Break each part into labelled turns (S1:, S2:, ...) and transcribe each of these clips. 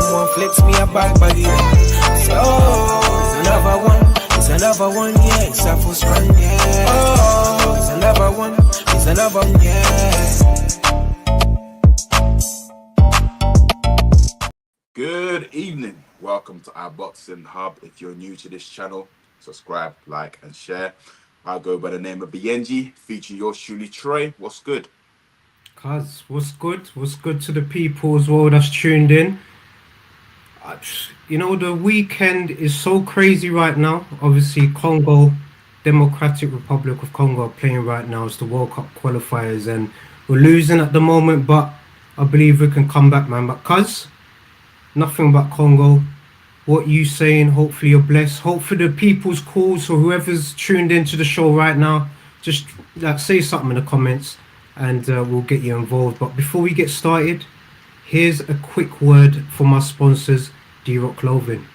S1: someone flips me a bad body. So, it's another one, yeah, it's a full strand, yeah. Oh, it's another one, yeah.
S2: Good evening. Welcome to iBoxingHub. If you're new to this channel, subscribe, like, and share. I go by the name of BIYENGE, featuring yours Truly Tre. What's good?
S3: Cuz, what's good? What's good to the people as well that's tuned in? You know, the weekend is so crazy right now. Obviously, Congo, Democratic Republic of Congo are playing right now. It's the World Cup qualifiers and we're losing at the moment, but I believe we can come back, man. But cuz, nothing but Congo. What you saying? Hopefully you're blessed. Hopefully the people's calls, so whoever's tuned into the show right now, just say something in the comments and we'll get you involved. But before we get started, here's a quick word from our sponsors, D-Rock Clothing.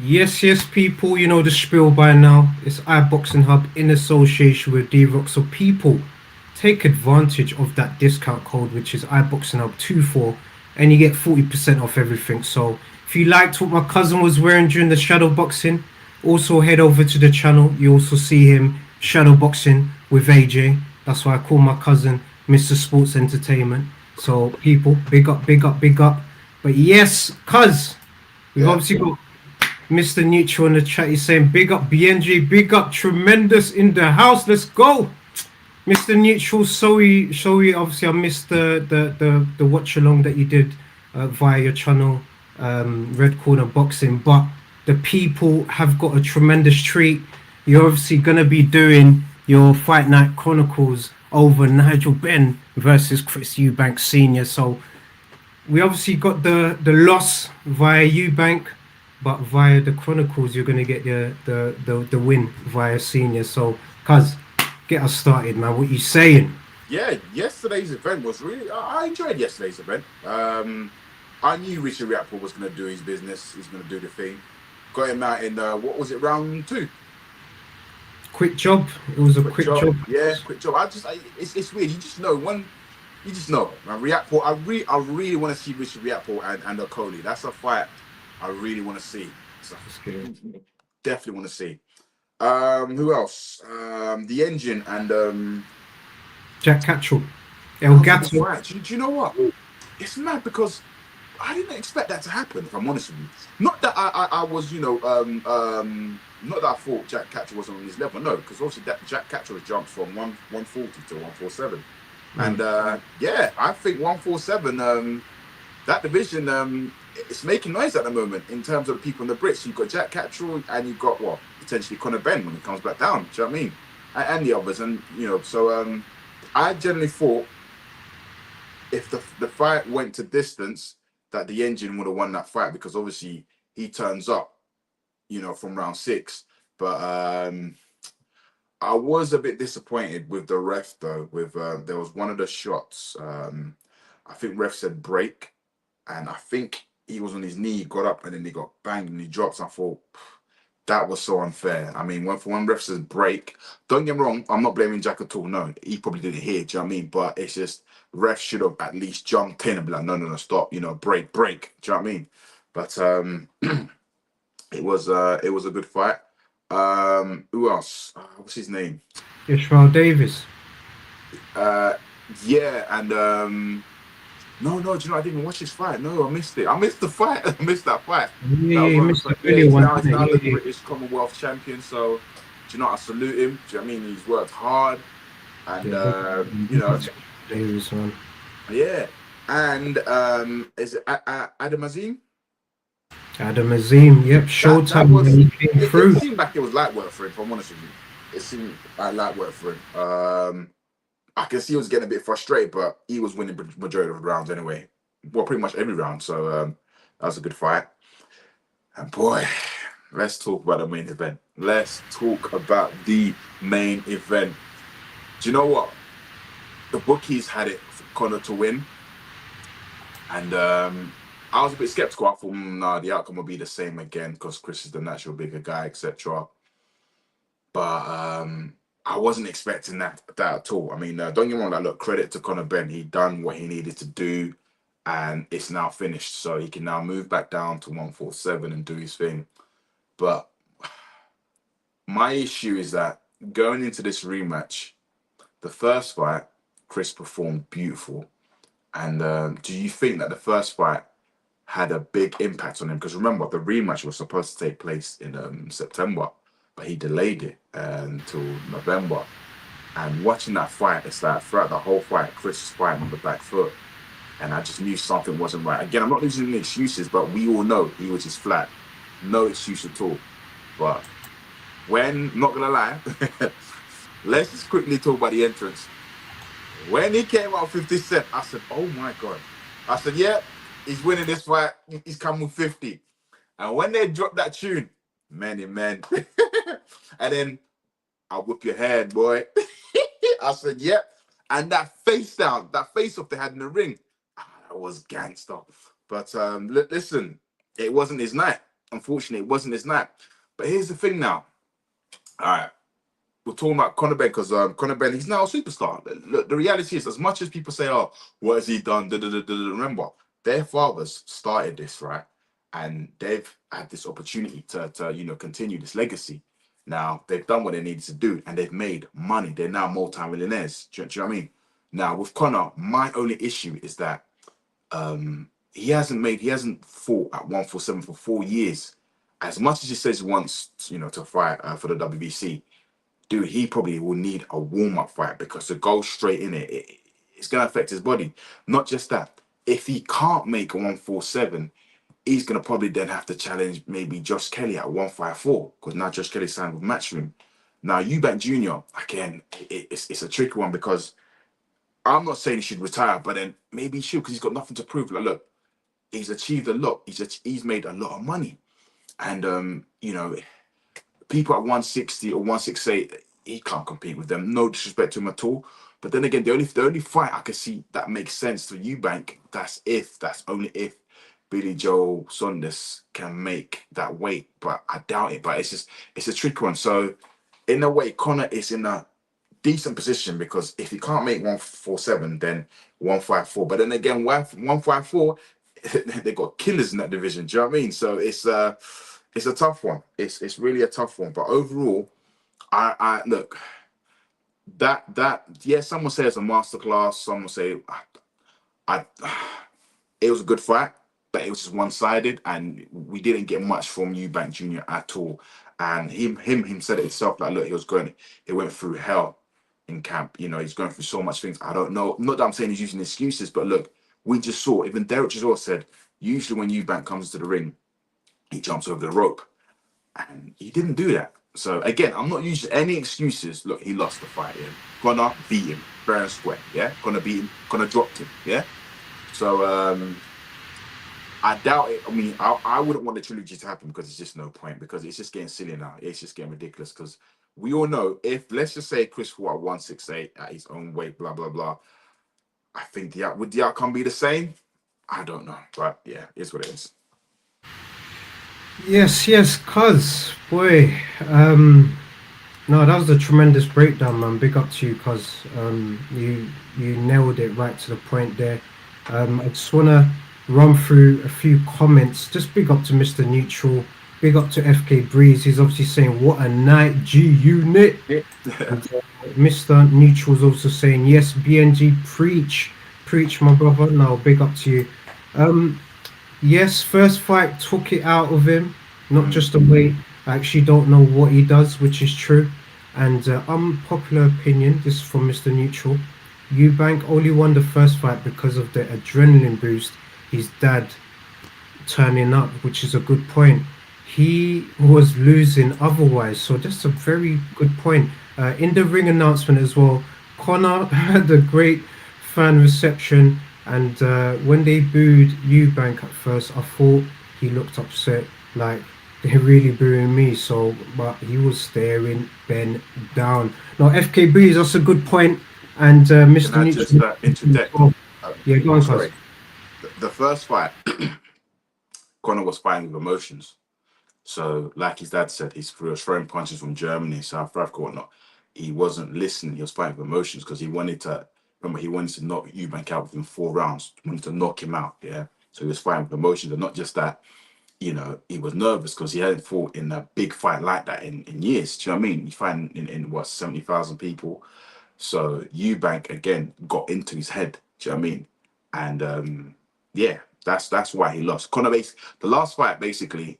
S3: Yes, people, you know the spiel by now. It's iBoxingHub in association with D-Rock. So people, take advantage of that discount code, which is iBoxingHub24, and you get 40% off everything. So if you liked what my cousin was wearing during the shadow boxing, also head over to the channel. You also see him shadow boxing with AJ. That's why I call my cousin Mr. Sports Entertainment. So people, big up. But yes, cuz, we've obviously got Mr. Neutral in the chat. He's saying big up BNG, big up Tremendous in the house. Let's go, Mr. Neutral. Sorry, obviously I missed the watch along that you did via your channel, Red Corner Boxing. But the people have got a tremendous treat. You're obviously gonna be doing your Fight Night Chronicles over Nigel Benn versus Chris Eubank Senior. So we obviously got the loss via Eubank, but via the Chronicles, you're going to get the win via Senior. So, cuz, get us started, man. What you saying?
S2: Yeah, yesterday's event was really... I enjoyed yesterday's event. I knew Richard Riakpo was going to do his business. He's going to do the thing. Got him out in, what was it, round 2?
S3: Quick job. It was a quick job.
S2: Yeah, quick job. It's weird. You just know. Man, Riakpo, I really want to see Richard Riakpo and Okoli. That's a fight I really want to see. So, definitely want to see. Who else? The Engine and
S3: Jack Catchell. El Gato.
S2: Do you know what? It's mad because I didn't expect that to happen, if I'm honest with you. Not that I was, not that I thought Jack Catchell wasn't on his level. No, because obviously that Jack Catchell has jumped from 140 to 147. And yeah, I think 147, that division, it's making noise at the moment in terms of the people in the Brits. You've got Jack Catchell and you've got what, potentially Conor Benn when he comes back down. Do you know what I mean? And the others, and so I generally thought if the fight went to distance, that the Engine would have won that fight because obviously he turns up, from round 6. But I was a bit disappointed with the ref though. With there was one of the shots. I think ref said break, and I think he was on his knee, got up, and then he got banged and he drops. I thought that was so unfair. I mean, when ref says break, don't get me wrong, I'm not blaming Jack at all. No, he probably didn't hear. Do you know what I mean? But it's just ref should have at least jumped in and be like, no, stop. Break. Do you know what I mean? But it was a good fight. Who else? What's his name?
S3: Israel Davis.
S2: Yeah, and no, do you know, I didn't even watch this fight. No, I missed it. I missed the fight. I missed that fight.
S3: Yeah, you missed the
S2: video one.
S3: He's
S2: now the British Commonwealth champion, so do you know, I salute him. Do you know what I mean? He's worked hard, and
S3: Davis, man.
S2: Yeah, and is it Adam Azim?
S3: Adam Azim, yep, Showtime when he came through.
S2: It seemed like it was light work for him, if I'm honest with you. it seemed like light work for him. I can see he was getting a bit frustrated, but he was winning the majority of the rounds anyway. Well, pretty much every round. So that was a good fight. And boy, let's talk about the main event. Let's talk about the main event. Do you know what? The bookies had it for Conor to win. And I was a bit skeptical. I thought, nah, the outcome will be the same again because Chris is the natural bigger guy, etc. But I wasn't expecting that at all. I mean, don't get me wrong, like, look, credit to Conor Benn. He done what he needed to do, and it's now finished. So he can now move back down to 147 and do his thing. But my issue is that going into this rematch, the first fight, Chris performed beautiful. And do you think that the first fight had a big impact on him? Because remember, the rematch was supposed to take place in September, but he delayed it until November. And watching that fight, it's like throughout the whole fight, Chris was fighting on the back foot. And I just knew something wasn't right. Again, I'm not using any excuses, but we all know he was just flat. No excuse at all. But when, not gonna lie, let's just quickly talk about the entrance. When he came out 50 Cent, I said, oh my God. I said, yeah, he's winning this fight. He's coming with 50. And when they dropped that tune, many men. And then, I'll whip your head, boy. I said, yep. And that face down, that face off they had in the ring, that was gangster. But listen, it wasn't his night. Unfortunately, it wasn't his night. But here's the thing now. All right. We're talking about Conor Benn because Conor Benn, he's now a superstar. Look, the reality is, as much as people say, oh, what has he done? Remember, their fathers started this, right? And they've had this opportunity to continue this legacy. Now, they've done what they needed to do, and they've made money. They're now multi-millionaires. Do you know what I mean? Now, with Conor, my only issue is that he hasn't fought at 147 for 4 years. As much as he says he wants, to fight for the WBC, dude, he probably will need a warm-up fight because to go straight in it's going to affect his body. Not just that. If he can't make a 147, he's going to probably then have to challenge maybe Josh Kelly at 154 because now Josh Kelly signed with Matchroom. Now, Eubank Jr., again, it's a tricky one because I'm not saying he should retire, but then maybe he should because he's got nothing to prove. Like, look, he's achieved a lot. He's made a lot of money. And, people at 160 or 168, he can't compete with them. No disrespect to him at all. But then again, the only fight I can see that makes sense to Eubank, that's only if Billy Joe Saunders can make that weight. But I doubt it. But it's a tricky one. So in a way, Conor is in a decent position because if he can't make 147, then 154. But then again, 154, they got killers in that division. Do you know what I mean? So it's a tough one. It's really a tough one. But overall, I look, some will say it's a masterclass. Some will say it was a good fight, but it was just one-sided, and we didn't get much from Eubank Jr. at all. And him said it himself, like, look, he went through hell in camp. He's going through so much things. I don't know. Not that I'm saying he's using excuses, but look, we just saw, even Derek Chisora said, usually when Eubank comes to the ring, he jumps over the rope. And he didn't do that. So again, I'm not using any excuses. Look, he lost the fight. Yeah? Conor beat him fair and square. Yeah, Conor beat him. Conor dropped him. Yeah. So I doubt it. I mean, I wouldn't want the trilogy to happen because it's just no point. Because it's just getting silly now. It's just getting ridiculous. Because we all know, if let's just say Chris fought at 168 at his own weight, blah blah blah. I think would the outcome be the same? I don't know. But yeah, it's what it is.
S3: Yes, cuz, boy, no, that was a tremendous breakdown, man. Big up to you, cuz, you nailed it right to the point there. I just want to run through a few comments. Just big up to Mr. Neutral, big up to FK Breeze. He's obviously saying, what a night, G Unit. And, Mr. Neutral's also saying, yes, BNG, preach, my brother. No, big up to you. Yes, first fight took it out of him, not just the weight. I actually don't know what he does, which is true. And unpopular opinion, this is from Mr. Neutral. Eubank only won the first fight because of the adrenaline boost, his dad turning up, which is a good point. He was losing otherwise, so that's a very good point. In the ring announcement as well, Connor had a great fan reception, and when they booed Eubank at first, I thought he looked upset, like they're really booing me. So, but he was staring Ben down. Now, FKB, that's a good point, and
S2: Can
S3: Mr.
S2: I just
S3: Neutral.
S2: interject?
S3: Yeah, go on, cuz.
S2: Sorry. The first fight, Conor was fighting with emotions. So, like his dad said, he was throwing punches from Germany, South Africa, whatnot. He wasn't listening. He was fighting with emotions because he wanted to. Remember, he wanted to knock Eubank out within 4 rounds. He wanted to knock him out. Yeah. So he was fighting with emotions, and not just that. He was nervous because he hadn't fought in a big fight like that in years. Do you know what I mean? You fight in what 70,000 people. So Eubank again got into his head. Do you know what I mean? And yeah, that's why he lost. The last fight basically.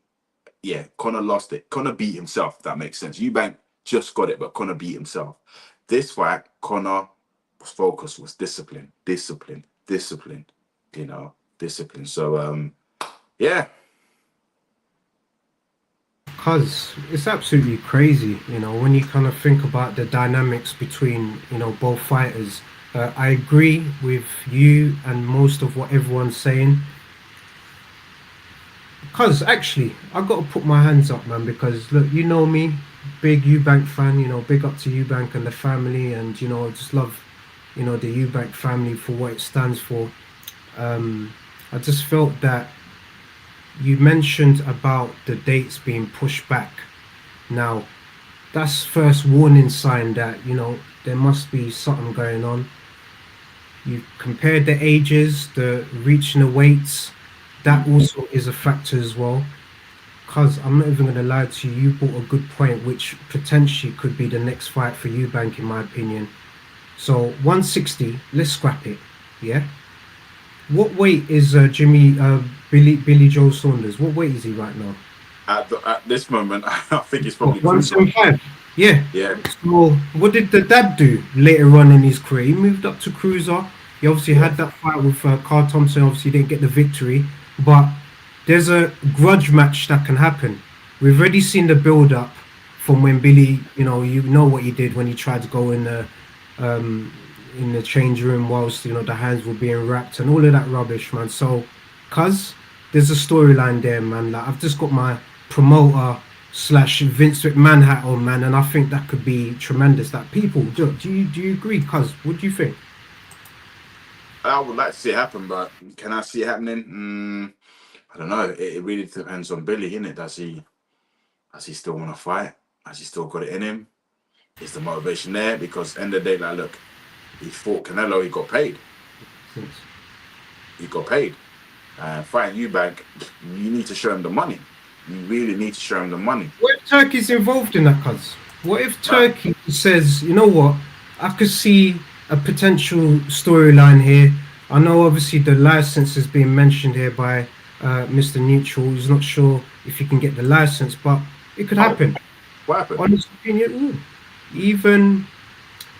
S2: Yeah, Conor lost it. Conor beat himself, if that makes sense. Eubank just got it, but Conor beat himself. This fight, Conor was focused, was discipline, discipline, discipline, discipline. So, yeah.
S3: Cause it's absolutely crazy, when you kind of think about the dynamics between, both fighters. I agree with you and most of what everyone's saying. Cause actually, I got to put my hands up, man. Because look, you know me, big Eubank fan. Big up to Eubank and the family, and I just love, the Eubank family for what it stands for. I just felt that you mentioned about the dates being pushed back. Now, that's first warning sign that there must be something going on. You compared the ages, the reaching the weights. That also is a factor as well. Because I'm not even going to lie to you, you brought a good point, which potentially could be the next fight for Eubank, in my opinion. So 160, let's scrap it. Yeah. What weight is Billy Joe Saunders? What weight is he right now?
S2: At this moment, I think it's probably
S3: 175. Yeah.
S2: Yeah.
S3: So what did the dad do later on in his career? He moved up to cruiser. He obviously had that fight with Carl Thompson. Obviously, didn't get the victory, but there's a grudge match that can happen. We've already seen the build up from when Billy, you know what he did when he tried to go in the change room whilst the hands were being wrapped and all of that rubbish, man. So, cuz there's a storyline there, man. Like I've just got my promoter / Vince McMahon hat on, man, and I think that could be tremendous. That people do you agree, cuz? What do you think?
S2: I would like to see it happen, but can I see it happening? I don't know. It really depends on Billy, innit? Does he still want to fight? Has he still got it in him? Is the motivation there? Because end of the day, like, look, he fought Canelo, he got paid. He got paid. Fighting Eubank, you need to show him the money. You really need to show him the money.
S3: What if Turkey's involved in that, cuz? What if Turkey says, you know what, I could see a potential storyline here. I know obviously the license is being mentioned here by Mr. Neutral. He's not sure if he can get the license, but it could happen.
S2: What happened?
S3: Honest opinion, even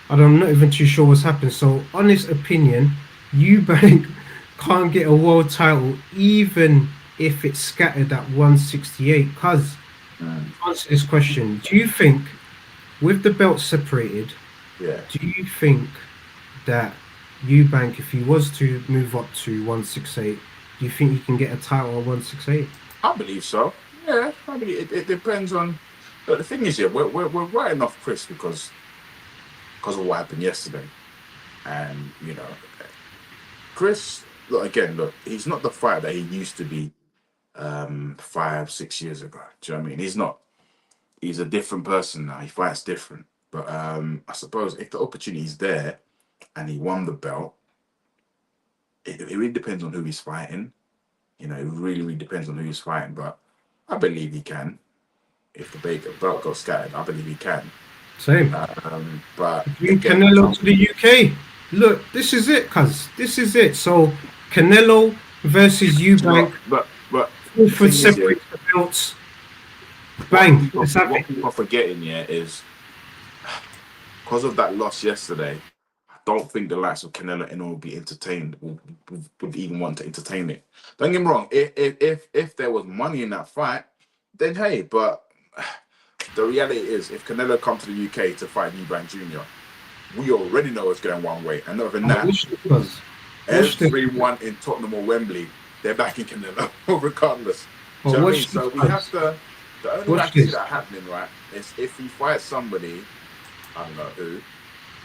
S3: I'm not even too sure what's happened. So, honest opinion, Eubank can't get a world title even if it's scattered at 168. Cuz, answer this question: do you think, with the belt separated, do you think that Eubank, if he was to move up to 168, do you think he can get a title at 168?
S2: I believe so. Yeah, I believe it depends on. But the thing is, we're writing off Chris because of what happened yesterday, and Chris. Look, he's not the fighter that he used to be 5-6 years ago. Do you know what I mean? He's not. He's a different person now. He fights different. But I suppose if the opportunity is there and he won the belt, it really depends on who he's fighting. It really, really depends on who he's fighting. But I believe he can. If the belt got scattered, I believe he can.
S3: Same.
S2: But
S3: Canelo to the UK. Look, this is it, cuz. This is it. So Canelo versus Eubank.
S2: But
S3: for separate the belts. Bang.
S2: What people are forgetting, is because of that loss yesterday, I don't think the likes of Canelo and will be entertained, would even want to entertain it. Don't get me wrong, if there was money in that fight, then hey, but the reality is, if Canelo come to the UK to fight Eubank Jr., we already know it's going one way. And other than that, everyone in Tottenham or Wembley, they're backing Canelo, regardless. Do you know what I mean? So we have to. The only way I can see that happening, right, is if he fights somebody, I don't know who,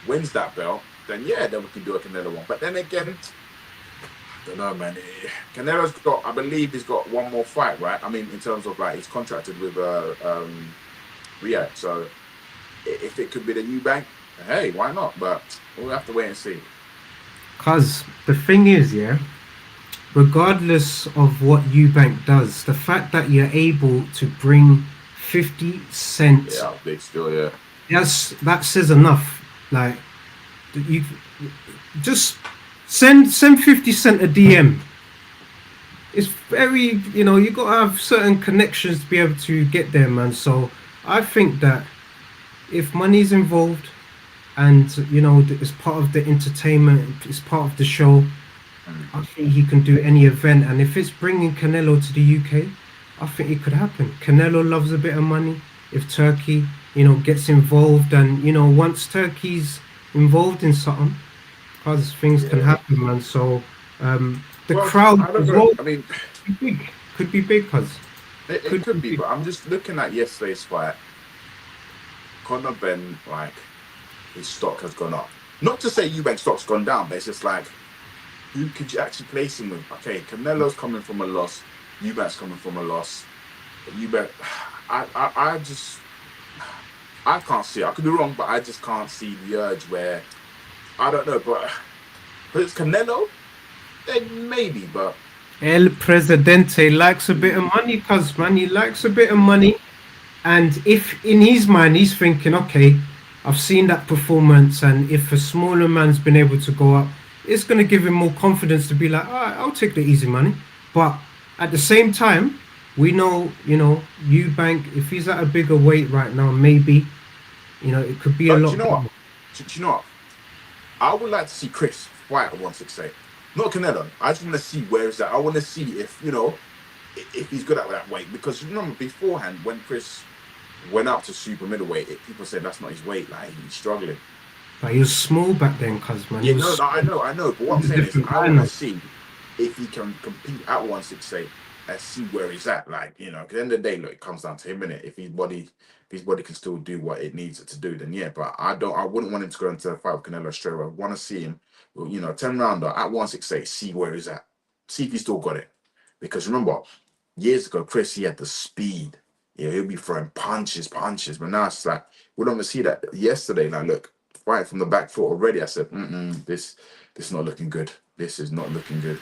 S2: wins that belt, then yeah, then we can do a Canelo one. But then again, I don't know, man. Canelo's got, I believe he's got one more fight, right? I mean, in terms of like, he's contracted with Riyadh. So if it could be the Eubank, hey, why not? But we'll have to wait and see.
S3: Cause the thing is, yeah, regardless of what Eubank does, the fact that you're able to bring 50 cents,
S2: yeah, big still, yeah,
S3: that says enough. Like, you just send 50 cent a DM. It's very, you know, you got to have certain connections to be able to get there, man. So I think that if money's involved, and you know, it's part of the entertainment, it's part of the show, I think he can do any event. And if it's bringing Canelo to the UK, I think it could happen. Canelo loves a bit of money. If Turkey, you know, gets involved, and you know, once Turkey's involved in something, because things can happen, man. So the crowd as well, I mean, could be big, cause
S2: it could be. But I'm just looking at yesterday's fight. Conor Benn, like, his stock has gone up. Not to say Eubank's stock's gone down, but it's just like, who could you actually place him with? Okay, Canelo's coming from a loss. Eubank's coming from a loss. Eubank, I can't see it. I could be wrong, but I just can't see the urge where, I don't know, but it's Canelo, then maybe, but.
S3: El Presidente likes a bit of money, cuz, man. He likes a bit of money. And if in his mind he's thinking, okay, I've seen that performance, and if a smaller man's been able to go up, it's going to give him more confidence to be like, all right, I'll take the easy money. But at the same time, we know, you know, Eubank, if he's at a bigger weight right now, maybe, you know, it could be a lot.
S2: Do you know what? I would like to see Chris fight at 168. Not Canelo. I just want to see where is that. I want to see if, you know, if he's good at that weight. Because remember beforehand, when Chris went up to super middleweight, people said that's not his weight. Like, he's struggling.
S3: But he was small back then, cuz, man.
S2: Yeah, no, I know. But what I'm saying is, I want to see if he can compete at 168 and see where he's at. Like, you know, because at the end of the day, look, it comes down to him, innit? If his body can still do what it needs it to do, then yeah. But I wouldn't want him to go into a fight with Canelo straight away. I want to see him, you know, 10 rounder at 168, see where he's at, see if he's still got it. Because remember, years ago, Chris, he had the speed. Yeah, he'll be throwing punches. But now it's like, we don't even see that. Yesterday, like, look, fight from the back foot already. I said, this is not looking good. This is not looking good.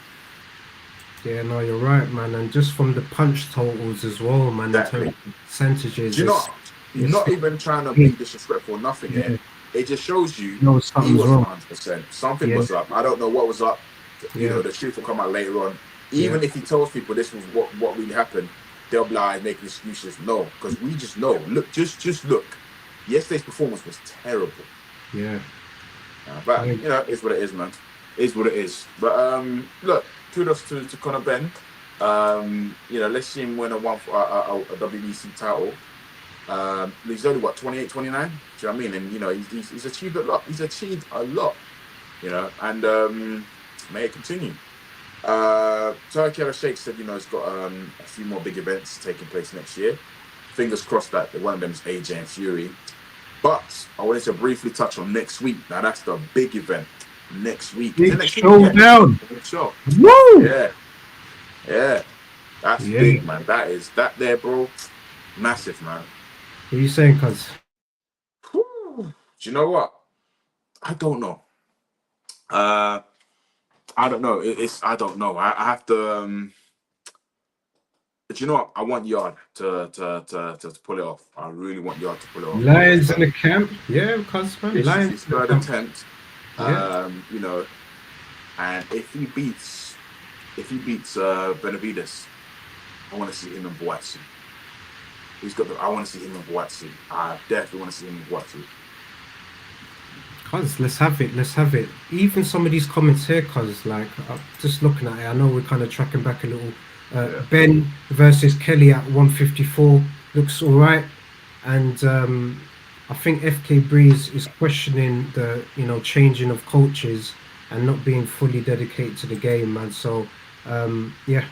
S3: Yeah, no, you're right, man. And just from the punch totals as well, man,
S2: exactly.
S3: In terms of percentages.
S2: Do you know, you're not even trying to be disrespectful or nothing here. It just shows you he was 100%. Something was up. I don't know what was up. You know, the truth will come out later on. Even if he tells people this was what really happened, they'll be like making excuses. No, because we just know. Look, just look. Yesterday's performance was terrible.
S3: Yeah.
S2: But you know, it's what it is, man. It's what it is. But look, kudos to Conor Benn. You know, let's see him win a WBC title. He's only what, 28, 29? Do you know what I mean? And you know, he's achieved a lot. He's achieved a lot. You know, and may it continue. Turkey Sheikh said, you know, he's got a few more big events taking place next year. Fingers crossed that one of them is AJ and Fury. But I wanted to briefly touch on next week. Now that's the big event next week.
S3: Big showdown.
S2: Show.
S3: Woo!
S2: Yeah. That's big, man. That there, bro. Massive, man.
S3: What are you saying, cuz?
S2: Do you know what? I don't know. I don't know. I don't know. I have to. But you know what? I want Yard to pull it off. I really want Yard to pull it off.
S3: Lions in the camp, yeah, cuz, man.
S2: Lions. His third attempt. You know, and if he beats Benavides, I want to see him in Boatsu. I want to see him in Boatsu. I definitely want to see him in Boatsu.
S3: Cuz, let's have it. Even some of these comments here, cuz, like, just looking at it, I know we're kind of tracking back a little. Benn versus Kelly at 154 looks all right. and I think FK Breeze is questioning the changing of coaches and not being fully dedicated to the game, man. So yeah,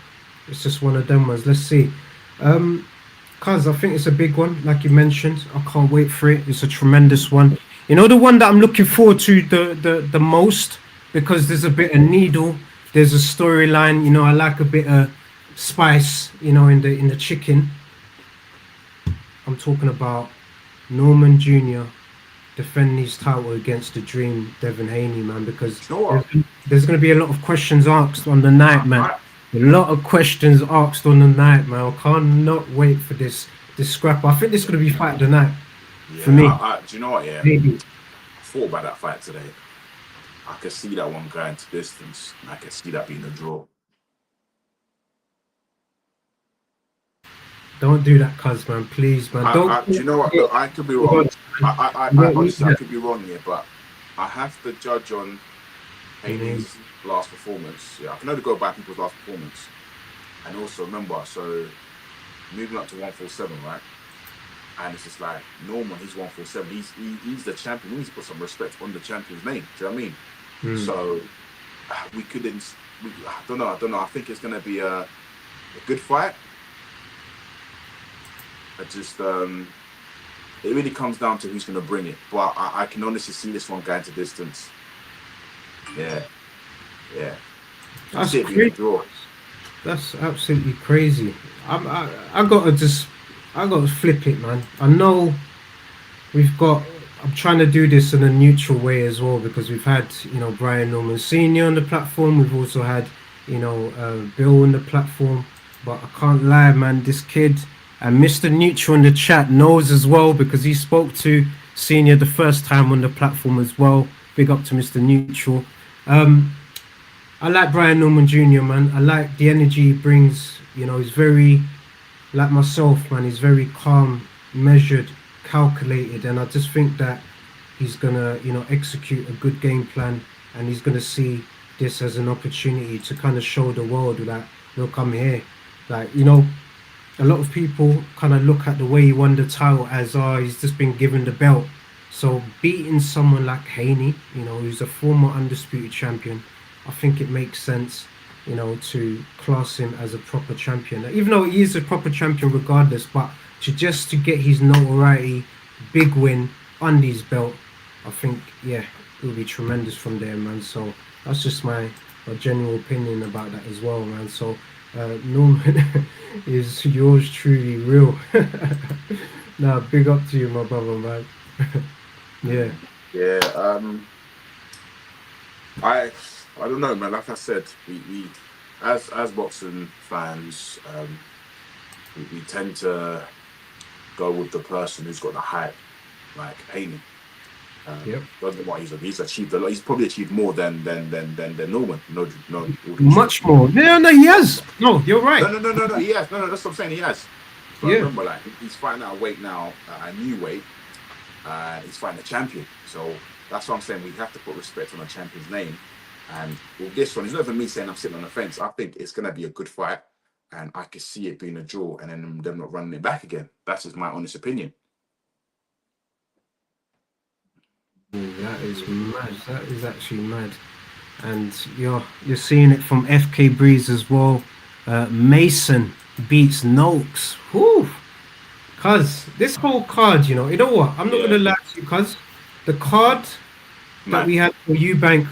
S3: it's just one of them ones. Let's see. Cuz I think it's a big one, like you mentioned. I can't wait for it. It's a tremendous one. The one that I'm looking forward to the most, because there's a bit of needle, there's a storyline. I like a bit of spice, in the chicken. I'm talking about Norman Jr. defending his title against the Dream, Devin Haney, man, because
S2: You know what?
S3: there's going to be a lot of questions asked on the night, man. A lot of questions asked on the night, man. I cannot wait for this scrap. I think this is going to be fight of the night for me.
S2: Do you know what? Yeah,
S3: Maybe.
S2: I thought about that fight today. I could see that one going to distance, and I could see that being a draw.
S3: Don't do that, cuz, man. Please, man. Don't.
S2: Do you know what? Look, I could be wrong. I honestly, I could be wrong here, but I have to judge on Haney's last performance. Yeah, I can only go by people's last performance. And also remember, so moving up to 147, right? And it's just like Norman, he's 147. He's the champion. We need to put some respect on the champion's name. Do you know what I mean? So we couldn't. I don't know. I think it's gonna be a good fight. It just it really comes down to who's gonna bring it. But I can honestly see this one going to distance. Yeah.
S3: That's crazy. That's absolutely crazy. I gotta flip it, man. I know I'm trying to do this in a neutral way as well, because we've had Brian Norman Sr. on the platform. We've also had Bill on the platform. But I can't lie, man. This kid and Mr. Neutral in the chat knows as well, because he spoke to Senior the first time on the platform as well. Big up to Mr. Neutral. I like Brian Norman Jr., man. I like the energy he brings. He's very, like myself, man. He's very calm, measured, calculated, and I just think that he's gonna, execute a good game plan, and he's gonna see this as an opportunity to kind of show the world that, look, I'm here. Like, a lot of people kind of look at the way he won the title as, he's just been given the belt. So beating someone like Haney, who's a former undisputed champion, I think it makes sense, to class him as a proper champion. Even though he is a proper champion regardless, but to get his notoriety, big win under his belt, I think, yeah, it will be tremendous from there, man. So that's just my general opinion about that as well, man. So Norman is yours truly real. Nah, big up to you, my brother, man. Yeah. I don't know, man. Like I said, we as boxing fans, we tend to go with the person who's got the hype, like Haney. Don't know what he's achieved a lot. He's probably achieved more than Norman. No, much more. No, he has. No, you're right.
S2: No, he has. No, that's what I'm saying. He has. But remember, like, he's fighting at a weight now, a new weight. He's fighting a champion. So that's what I'm saying. We have to put respect on a champion's name. And with this one, it's not even me saying I'm sitting on the fence. I think it's gonna be a good fight, and I can see it being a draw, and then them not running it back again. That's just my honest opinion.
S3: That is mad. That is actually mad. And you're seeing it from FK Breeze as well. Mason beats Noakes. Whew. Cuz this whole card, you know what? I'm not gonna lie to you, cuz the card that we had for Eubank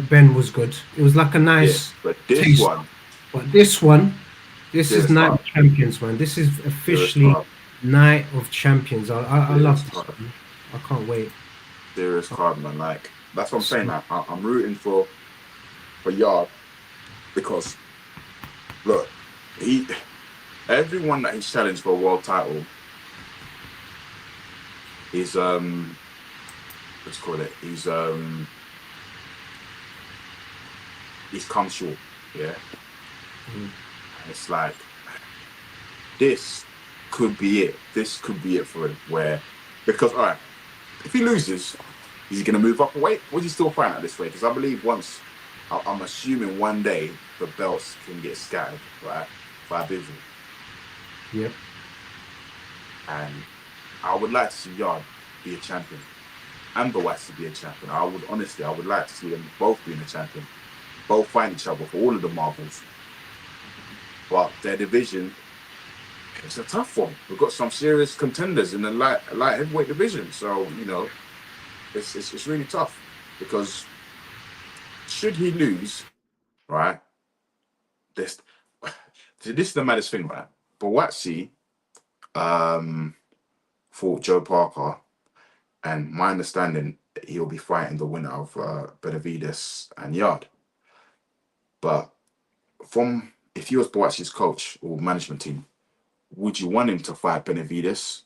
S3: Benn was good. It was like a nice
S2: but this one.
S3: But this is Night of Champions, man. This is officially Night of Champions. I love this one. I can't wait.
S2: Serious card, man. Like, that's what I'm saying. I'm rooting for Yard, because look, everyone that he's challenged for a world title is let's call it, he's come short. It's like, this could be it. This could be it for him. Because all right, if he loses, is he going to move up a weight? Or is he still fighting at this weight? Because I believe I'm assuming one day the belts can get scattered, right, by Bizzle.
S3: Yep.
S2: And I would like to see Yard be a champion and Boatsi be a champion. I would like to see them both being a champion, both fighting each other for all of the marbles. But their division, it's a tough one. We've got some serious contenders in the light heavyweight division, so you know, it's really tough because should he lose, right? This is the maddest thing, right? Boatsi fought Joe Parker, and my understanding he'll be fighting the winner of Benavides and Yard. But if you was Boatsi's coach or management team, would you want him to fight Benavides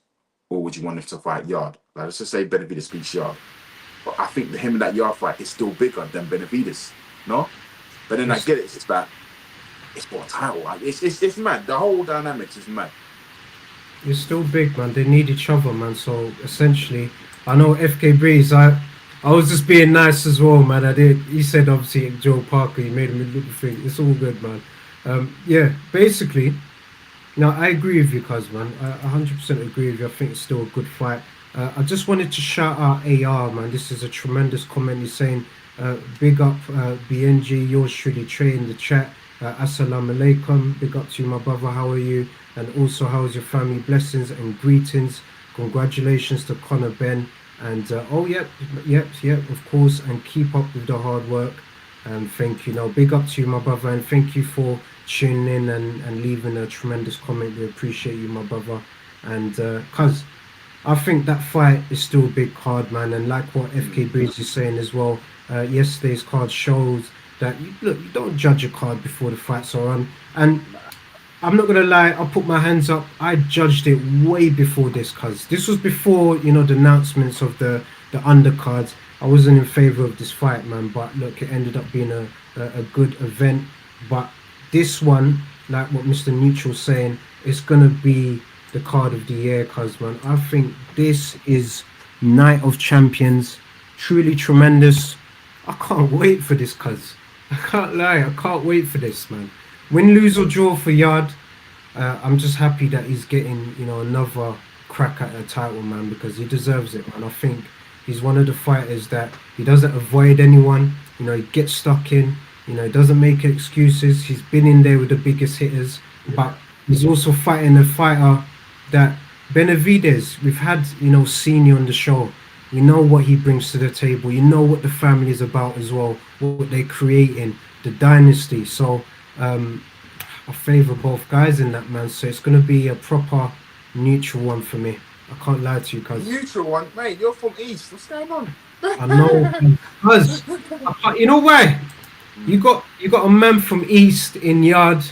S2: or would you want him to fight Yard? Like, let's just say Benavides beats Yard. But I think him and that Yard fight is still bigger than Benavides, no? But then I get it, it's that it's for a title. It's mad. The whole dynamics is mad.
S3: It's still big, man. They need each other, man. So essentially, I know FK Breeze, I was just being nice as well, man. He said obviously Joe Parker, he made him look the thing. It's all good, man. Yeah, basically, now I agree with you, cuz, man. I 100% agree with you. I think it's still a good fight. I just wanted to shout out AR, man. This is a tremendous comment. He's saying, big up BIYENGE, yours truly Tre in the chat. Assalamu alaikum, big up to you, my brother. How are you? And also, how is your family? Blessings and greetings. Congratulations to Connor, Benn, and yep, of course. And keep up with the hard work. And thank you. Now, big up to you, my brother, and thank you for tuning in and leaving a tremendous comment. We appreciate you, my brother. And cuz I think that fight is still a big card, man. And like what FK Breeze is saying as well, yesterday's card shows that you don't judge a card before the fights are on. And I'm not gonna lie, I'll put my hands up. I judged it way before this, cuz this was before, you know, the announcements of the undercards. I wasn't in favor of this fight, man, but look, it ended up being a good event. But this one, like what Mr. Neutral's saying, it's gonna be the card of the year, cuz, man. I think this is Night of Champions, truly tremendous. I can't wait for this, cuz. I can't lie, I can't wait for this, man. Win, lose or draw for Yard, I'm just happy that he's getting, you know, another crack at a title, man, because he deserves it, man. I think he's one of the fighters that he doesn't avoid anyone, you know, he gets stuck in, you know, he doesn't make excuses. He's been in there with the biggest hitters, but he's also fighting a fighter that Benavides, we've had, you know, Senior on the show. We know what he brings to the table. You know what the family is about as well, what they're creating, the dynasty. So I favour both guys in that, man. So it's going to be a proper neutral one for me. I can't lie to you, cuz.
S2: Neutral one, mate. You're from East. What's going on?
S3: I know, cuz. You know why? You got a man from East in Yard,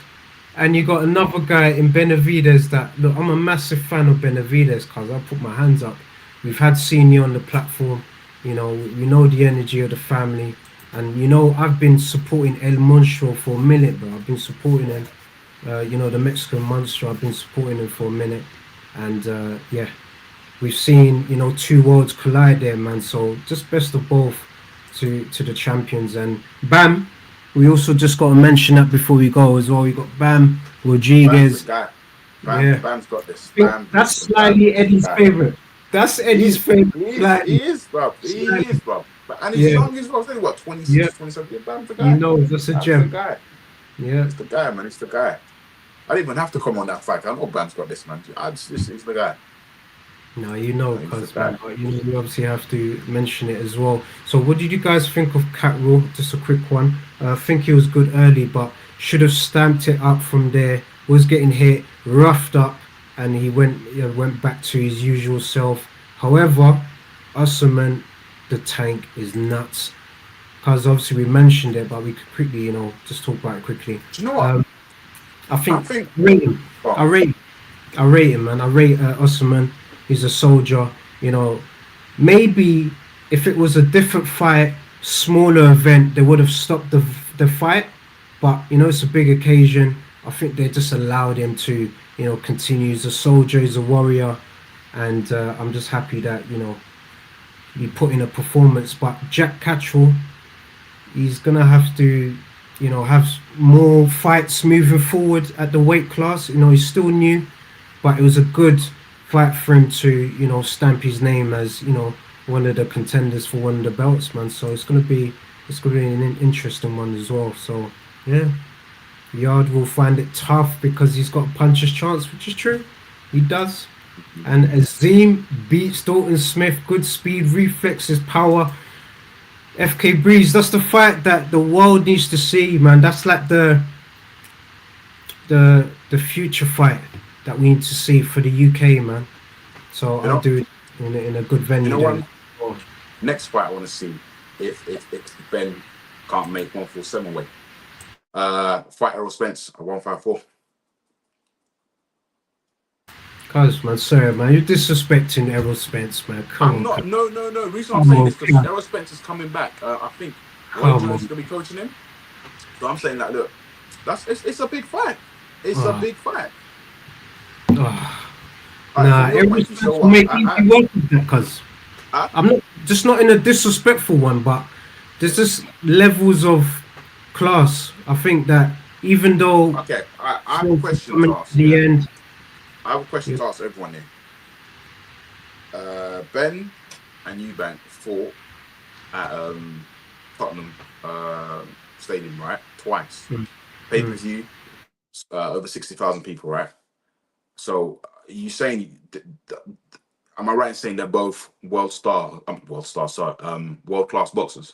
S3: and you got another guy in Benavides that, look, I'm a massive fan of Benavides, cuz. I put my hands up. We've had Senior on the platform. You know, we know the energy of the family. And, you know, I've been supporting El Monstro for a minute, bro. I've been supporting him. You know, the Mexican Monster, I've been supporting him for a minute. And, yeah, we've seen, you know, two worlds collide there, man. So just best of both to the champions. And Bam, we also just got to mention that before we go as well. We got Bam, Rodriguez.
S2: Bam's got this.
S3: That's slightly Eddie's favourite. That's Eddie's favourite.
S2: He is, bro. He is, bro. And he's young as well. He's only, what, 26, 27? Bam's the guy.
S3: You know, that's a gem.
S2: The guy. Yeah. It's the guy, man. It's the guy. I didn't even have to come on that fight. I know Bam's got this, man. He's the guy.
S3: No, you know, because you know, we obviously have to mention it as well. So what did you guys think of Cat Raw? Just a quick one. I think he was good early, but should have stamped it up from there. Was getting hit, roughed up, and he went back to his usual self. However, Usman, the tank, is nuts. Because obviously we mentioned it, but we could quickly, you know, just talk about it quickly.
S2: Do you know what?
S3: I rate him. I rate him, man. I rate Usman. He's a soldier. You know, maybe if it was a different fight, smaller event, they would have stopped the fight. But, you know, it's a big occasion. I think they just allowed him to, you know, continue. He's a soldier, he's a warrior. And I'm just happy that, you know, he put in a performance. But Jack Catterall, he's going to have to, you know, have more fights moving forward at the weight class. You know, he's still new, but it was a good fight for him to, stamp his name as, one of the contenders for one of the belts, man. So it's gonna be an interesting one as well. So yeah, Yard will find it tough because he's got a puncher's chance, which is true. He does. And Azim beats Dalton Smith. Good speed, reflexes, power. FK Breeze, that's the fight that the world needs to see, man. That's like the future fight that we need to see for the UK, man. So I'll do it in a good venue.
S2: You know what? Next fight I want to see if Ben can't make 147 weight. Fight Errol Spence at 154.
S3: Cuz, man, sorry, man, you're disrespecting Errol Spence, man.
S2: I'm not. No. The reason I'm saying this is because Errol Spence is coming back. I think Roy Jones is going to be coaching him. So I'm saying that, look, it's a big fight. It's a big fight.
S3: Nah, Errol Spence will make easy work with that, cuz. I'm not, just not in a disrespectful one, but there's just levels of class. I think that even though...
S2: Okay, I have a question to ask. I have a question to ask everyone here. Ben and Eubank fought at Tottenham Stadium, right? Twice. Pay-per-view, over 60,000 people, right? So you saying, am I right in saying they're both world-class boxers?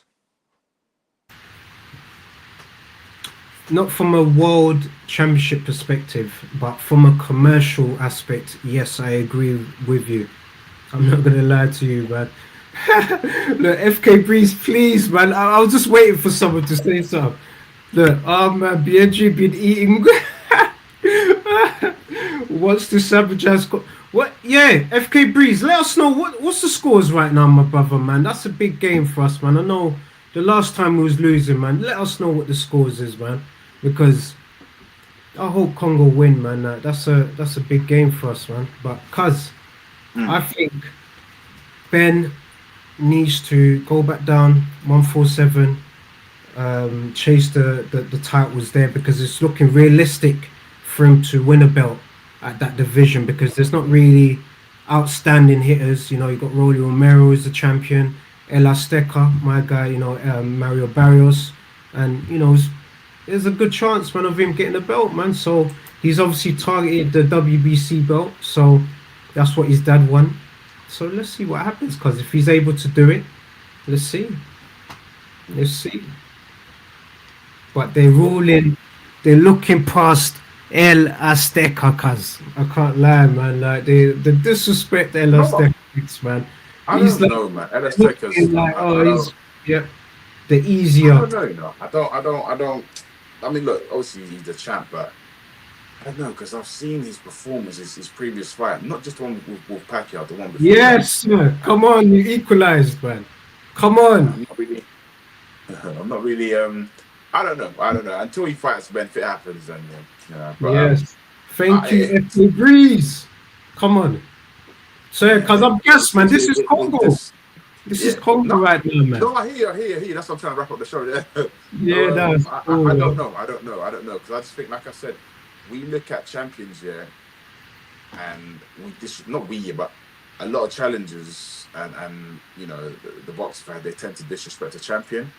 S3: Not from a world championship perspective, but from a commercial aspect, yes, I agree with you. I'm not gonna lie to you, man. Look, FK Breeze, please, man. I was just waiting for someone to say something. Look, man, BIYENGE been eating. What's the Sabotage? What? Yeah, FK Breeze, let us know what's the scores right now, my brother, man. That's a big game for us, man. I know the last time we was losing, man. Let us know what the scores is, man. Because I hope Congo win, man. That's a big game for us, man. But cuz I think Ben needs to go back down 147, chase the titles there, because it's looking realistic for him to win a belt at that division, because there's not really outstanding hitters. You got Rolly Romero is the champion, El Azteca, my guy, Mario Barrios, and there's a good chance, man, of him getting a belt, man. So he's obviously targeted the WBC belt, so that's what his dad won. So let's see what happens, because if he's able to do it, let's see. But they're looking past El Azteca, cuz I can't lie, man. Like the disrespect El Azteca, man.
S2: I don't know, man. El Azteca's
S3: like, the easier.
S2: I don't know. I don't. I mean, look, obviously he's the champ, but I don't know, because I've seen his performances, his previous fight, not just the one with Pacquiao, the one before.
S3: Yes, man. Come on, you equalized, man. Come on.
S2: I'm not really. I don't know. Until he fights Ben, if it happens, then but,
S3: yes. Thank you, FK Breeze. Come on. So, because I'm guessed, man. This is Congo. This is Congo right now, man.
S2: No, I hear you. That's what I'm trying to wrap up the show.
S3: Yeah, that's cool,
S2: I don't know. Because I just think, like I said, we look at champions, and but a lot of challengers and the box fan, they tend to disrespect a champion.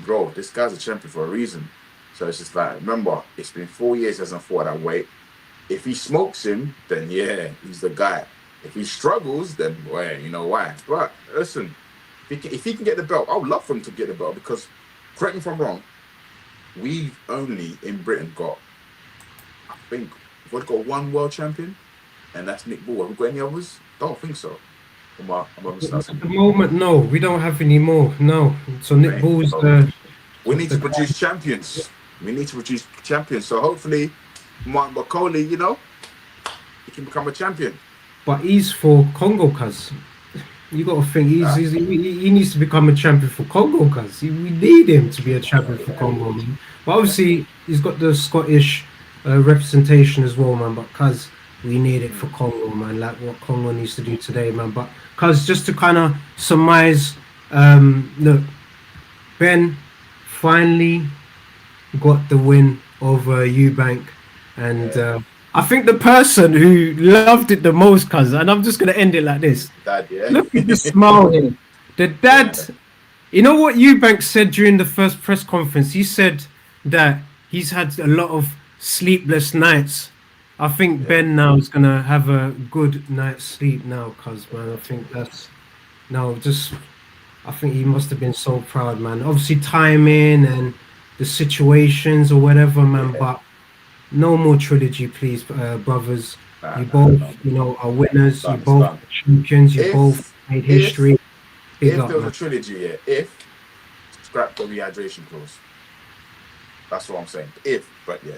S2: Bro, this guy's a champion for a reason. So it's just like, remember, it's been 4 years he hasn't fought that weight. If he smokes him, then yeah, he's the guy. If he struggles, then boy, you know why. But listen, if he can get the belt, I would love for him to get the belt, because, correct me if I'm wrong, we've only in Britain got, I think, we've got one world champion, and that's Nick Ball. Have we got any others? Don't think so.
S3: At the moment, no, we don't have any more. No, so Nick Ball's.
S2: We need to produce champions. So hopefully, Martin Bakoli, he can become a champion.
S3: But he's for Congo, cuz. You got to think he needs to become a champion for Congo, cuz we need him to be a champion for Congo, man. But obviously, he's got the Scottish representation as well, man. But cuz we need it for Congo, man. Like what Congo needs to do today, man. But cuz just to kind of surmise, look, Ben finally got the win over Eubank, and I think the person who loved it the most, cuz, and I'm just gonna end it like this.
S2: Dad, yeah.
S3: Look at the smile here. The dad, you know what Eubank said during the first press conference? He said that he's had a lot of sleepless nights. I think Ben now is gonna have a good night's sleep now, cuz, man. I think that's I think he must have been so proud, man. Obviously, timing and the situations or whatever, man. But no more trilogy, please, brothers. You both, are winners. You both champions. You both made history.
S2: If there was a trilogy, scrap the rehydration clause. That's what I'm saying. But yeah.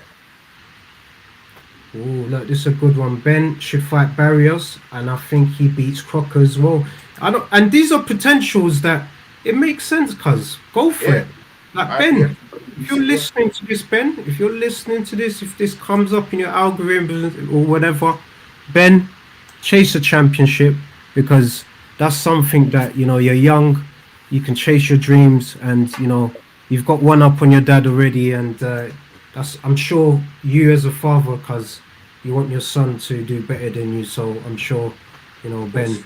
S3: Oh, look, this is a good one. Ben should fight Barrios, and I think he beats Crocker as well. And these are potentials that it makes sense, cuz. Go for it. Like, Ben, if you're listening to this, Ben, if this comes up in your algorithm or whatever, Ben, chase a championship, because that's something that, you're young, you can chase your dreams, and, you've got one up on your dad already, and I'm sure you as a father, cuz you want your son to do better than you, so I'm sure, Ben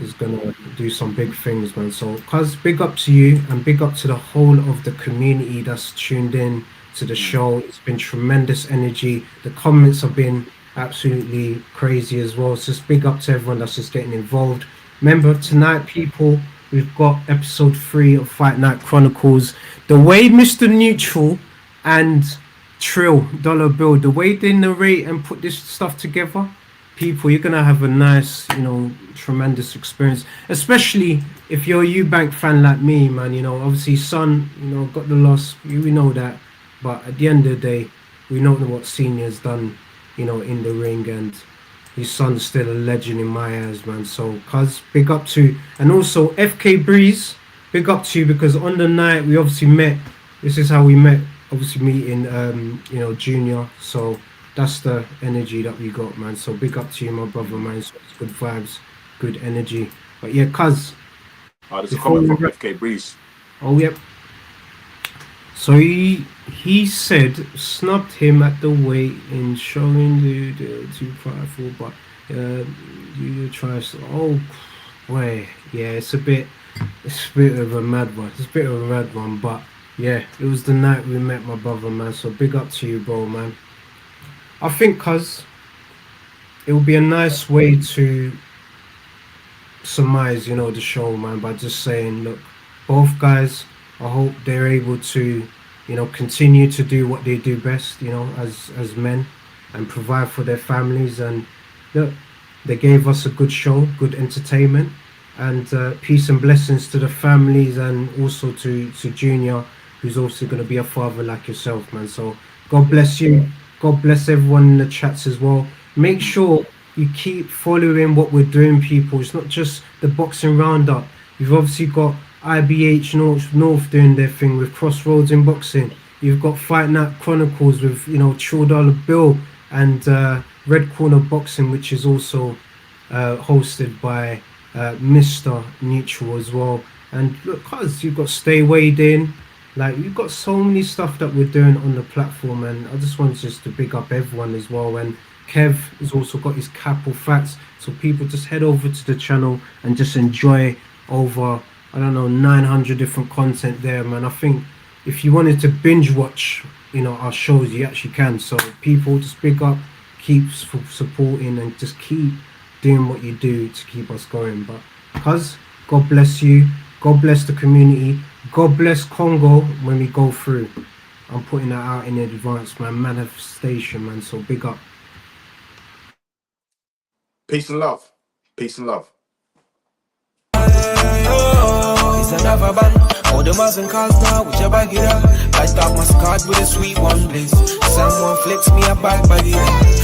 S3: is gonna do some big things, man. So cuz, big up to you, and big up to the whole of the community that's tuned in to the show. It's been tremendous energy. The comments have been absolutely crazy as well, so just big up to everyone that's just getting involved. Remember, tonight, people, we've got episode 3 of Fight Night Chronicles. The way Mr. Neutral and Trill Dollar Bill, the way they narrate and put this stuff together, people, you're gonna have a nice, tremendous experience, especially if you're a Eubank fan like me, man. Obviously son, got the loss, we know that, but at the end of the day, we know what Senior's done, in the ring, and his son's still a legend in my eyes, man. So cuz, big up to, and also FK Breeze, big up to you, because on the night we obviously met. This is how we met, obviously meeting Junior. So that's the energy that we got, man. So big up to you, my brother, man. So it's good vibes, good energy. But yeah, cuz,
S2: there's a comment from FK Breeze.
S3: Oh, yep. So he said snubbed him at the weight in showing the 254, but you try. Oh, boy, yeah, it's a bit of a mad one. But yeah, it was the night we met, my brother, man. So big up to you, bro, man. I think, cuz, it will be a nice way to surmise, the show, man, by just saying, look, both guys, I hope they're able to, continue to do what they do best, as men, and provide for their families. And look, they gave us a good show, good entertainment, and peace and blessings to the families, and also to Junior, who's also going to be a father like yourself, man. So God bless you. God bless everyone in the chats as well. Make sure you keep following what we're doing, people. It's not just the boxing roundup. You've obviously got IBH North doing their thing with Crossroads in boxing. You've got Fight Night Chronicles with, Chill Dollar Bill, and Red Corner Boxing, which is also hosted by Mr. Neutral as well. And look, cuz, you've got Stay Weighed In. Like, we've got so many stuff that we're doing on the platform, and I just want just to big up everyone as well. And Kev has also got his Capital Facts, so people just head over to the channel and just enjoy over, 900 different content there, man. I think if you wanted to binge watch, our shows, you actually can. So people, just big up, keep supporting, and just keep doing what you do to keep us going. But cuz, God bless you, God bless the community, God bless Congo when we go through. I'm putting that out in advance, man. Manifestation, man. So big up.
S2: Peace and love. Peace and love.
S1: It's another band. All the Muslim cars now, whichever get up. I start my card with a sweet one, please. Someone flicks me a bag,